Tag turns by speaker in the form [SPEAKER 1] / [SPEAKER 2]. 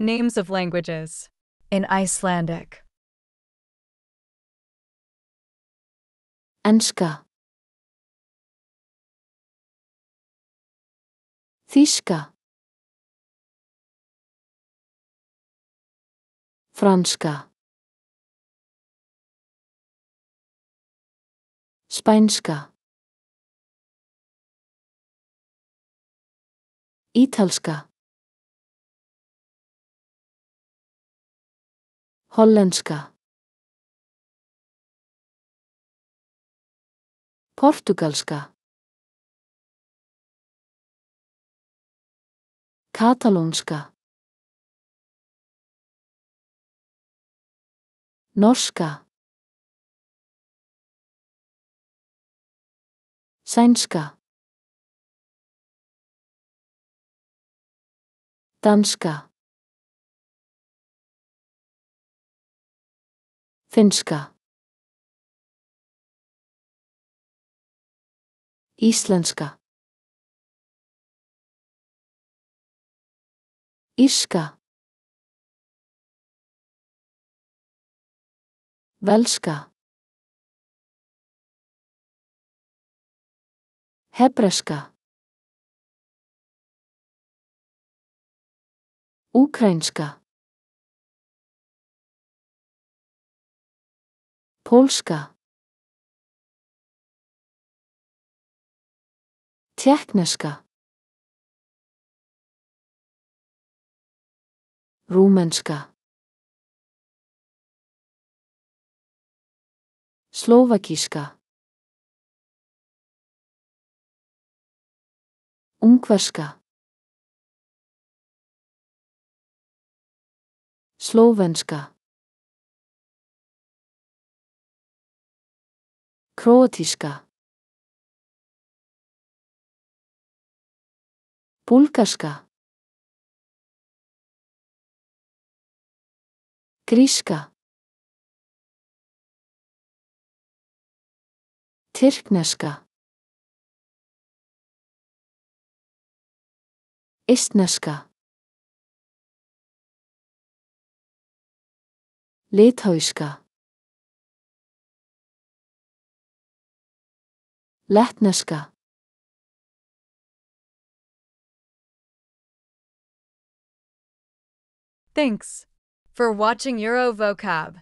[SPEAKER 1] Names of languages. In Icelandic.
[SPEAKER 2] Enska. Þýska. Franska. Spænska. Ítalska. Hollenska. Portugalska. Katalónska. Norska. Sænska. Danska. Finnska. Íslenska. Írska. Velska. Hebreska. Úkraínska. Pólska. Tékkneska. Rúmenska. Slóvakíska. Ungverska. Slóvenska. Króatíska. Búlgarska. Gríska. Tyrkneska. Eistneska. Litháíska. Lettneska.
[SPEAKER 1] Thanks for watching Euro Vocab.